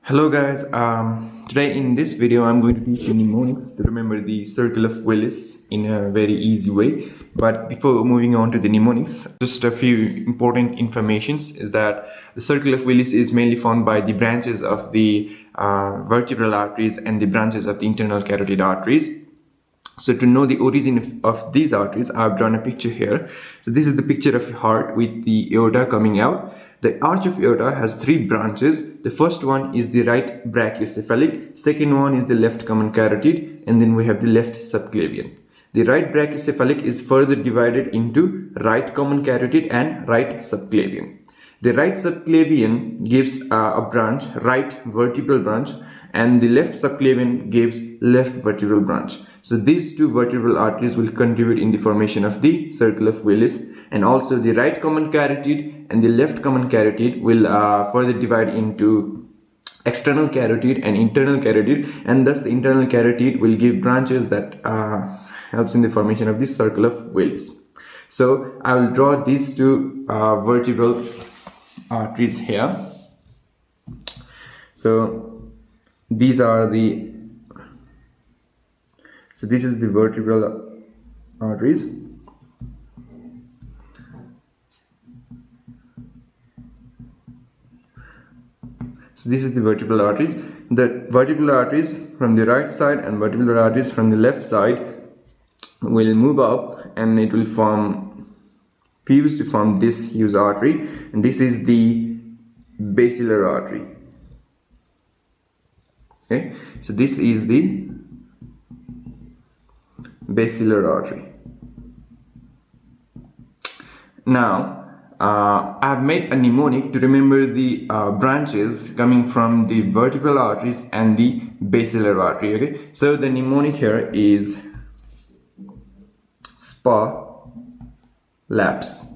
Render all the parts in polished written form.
Hello guys, today in this video I'm going to teach you mnemonics to remember the circle of Willis in a very easy way. But before moving on to the mnemonics, just a few important informations is that the circle of Willis is mainly formed by the branches of the vertebral arteries and the branches of the internal carotid arteries. So to know the origin of these arteries, I've drawn a picture here. So this is the picture of a heart with the aorta coming out. The arch of aorta has three branches. The first one is the right brachiocephalic, second one is the left common carotid, and then we have the left subclavian. The right brachiocephalic is further divided into right common carotid and right subclavian. The right subclavian gives a branch, right vertebral branch, and the left subclavian gives left vertebral branch. So these two vertebral arteries will contribute in the formation of the circle of Willis, and also the right common carotid and the left common carotid will further divide into external carotid and internal carotid, and thus the internal carotid will give branches that helps in the formation of the circle of Willis. So I will draw these two vertebral arteries here. So these are the this is the vertebral arteries. So this is the vertebral arteries. The vertebral arteries from the right side and vertebral arteries from the left side will move up, and it will fuse to form this huge artery, and this is the basilar artery. Okay, so this is the basilar artery. Now I have made a mnemonic to remember the branches coming from the vertebral arteries and the basilar artery. Okay, so the mnemonic here is spa laps.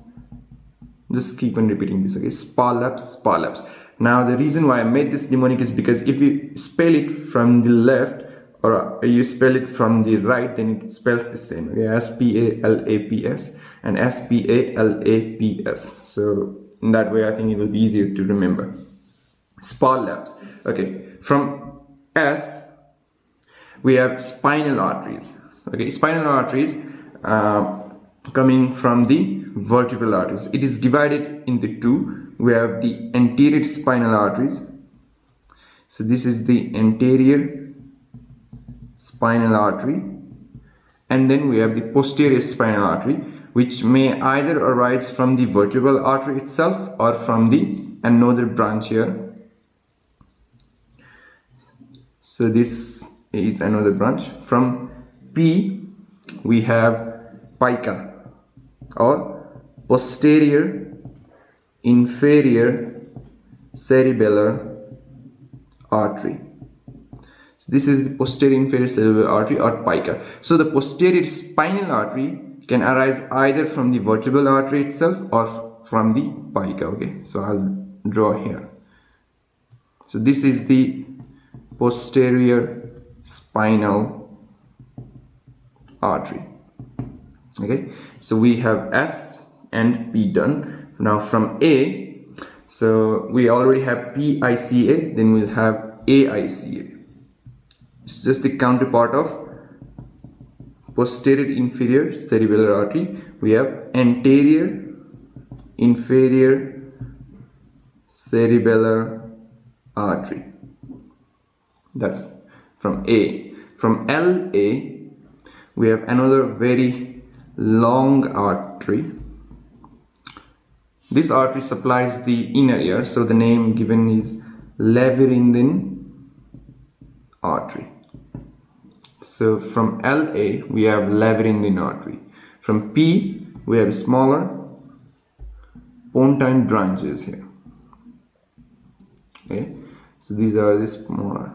Just keep on repeating this. Okay, spa laps, spa laps. Now the reason why I made this mnemonic is because if you spell it from the left or you spell it from the right, then it spells the same. Okay, S-P-A-L-A-P-S and S-P-A-L-A-P-S. So in that way I think it will be easier to remember. Spa laps. Okay, from S we have spinal arteries. Okay, spinal arteries coming from the vertebral arteries. It is divided into two. We have the anterior spinal arteries. So this is the anterior spinal artery, and then we have the posterior spinal artery, which may either arise from the vertebral artery itself or from the another branch here. So this is another branch. From P we have pica, or posterior inferior cerebellar artery. So this is the posterior inferior cerebellar artery, or pica. So the posterior spinal artery can arise either from the vertebral artery itself or from the pica. Okay, so I'll draw here. So this is the posterior spinal artery. Okay, so we have S and P done. Now from A, so we already have PICA, then we'll have AICA. It's just the counterpart of posterior inferior cerebellar artery. We have anterior inferior cerebellar artery. That's from A. From LA we have another very long artery. This artery supplies the inner ear, so the name given is labyrinthine artery. So from LA we have labyrinthine artery. From P we have smaller pontine branches here. Okay, so these are the smaller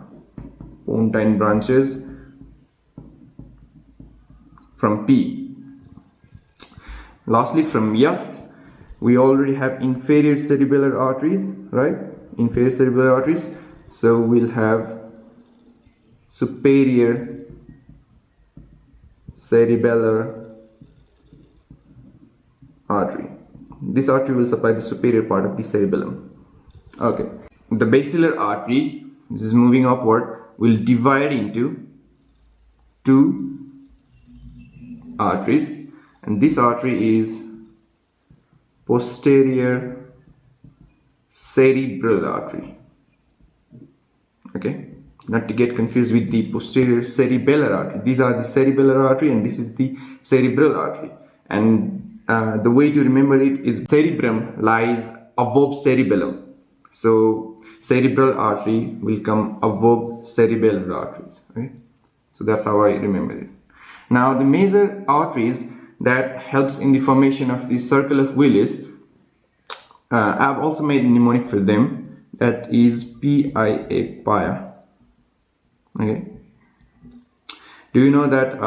pontine branches from P. Lastly, from S we already have inferior cerebellar arteries, right? Inferior cerebellar arteries. So we'll have superior cerebellar artery. This artery will supply the superior part of the cerebellum. Okay, the basilar artery this is moving upward, will divide into two arteries, and this artery is posterior cerebral artery. Okay, not to get confused with the posterior cerebellar artery. These are the cerebellar artery and this is the cerebral artery. And the way to remember it is cerebrum lies above cerebellum. So cerebral artery will come above cerebellar arteries. Okay? So that's how I remember it. Now the major arteries that helps in the formation of the circle of Willis, I've also made a mnemonic for them. That is PIA, Pia. Okay. Do you know that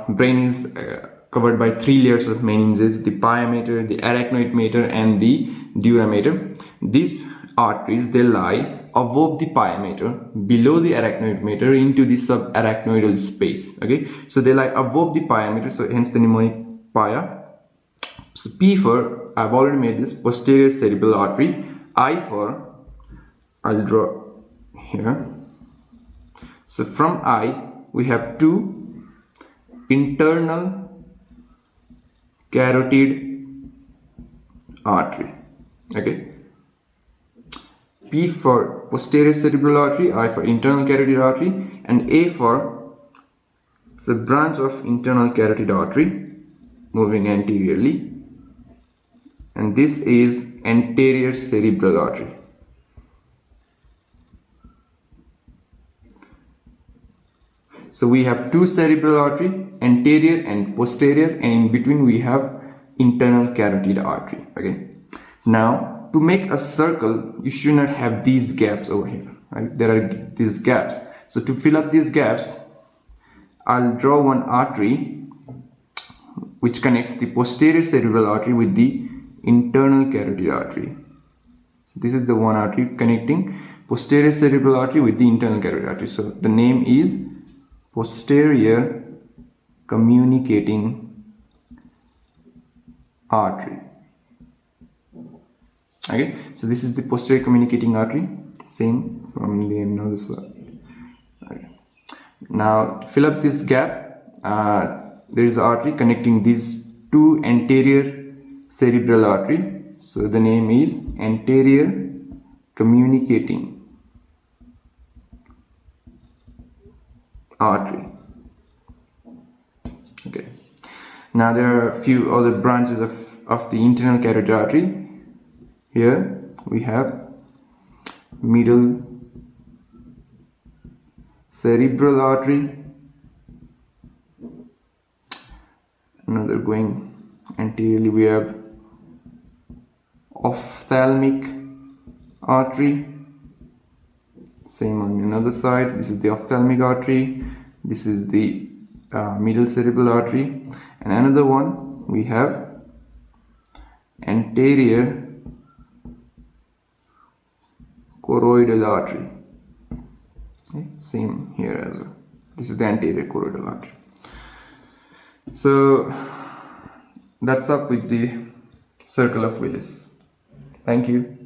brain is covered by three layers of meninges: the pia mater, the arachnoid mater, and the dura mater. These arteries, they lie above the pia mater, below the arachnoid mater, into the subarachnoidal space. Okay, so they lie above the pia mater, so hence the mnemonic pia. So P for, I've already made this, posterior cerebral artery. I for, I'll draw here. So from I we have two internal carotid artery. Okay. P for posterior cerebral artery, I for internal carotid artery, and A for, it's a branch of internal carotid artery moving anteriorly, and this is anterior cerebral artery. So we have two cerebral artery, anterior and posterior, and in between we have internal carotid artery. Okay. Now to make a circle, you should not have these gaps over here. Right? There are these gaps. So to fill up these gaps, I'll draw one artery which connects the posterior cerebral artery with the internal carotid artery. So this is the one artery connecting posterior cerebral artery with the internal carotid artery. So the name is posterior communicating artery. Okay, so this is the posterior communicating artery, same from the another side. Okay. Now to fill up this gap, there is an artery connecting these two anterior cerebral artery. So the name is anterior communicating artery. Okay. Now there are a few other branches of the internal carotid artery. Here we have middle cerebral artery, another going anteriorly. We have ophthalmic artery, same on another side. This is the ophthalmic artery, this is the middle cerebral artery, and another one we have anterior choroidal artery. Okay, same here as well. This is the anterior choroidal artery. So that's up with the circle of Willis. Thank you.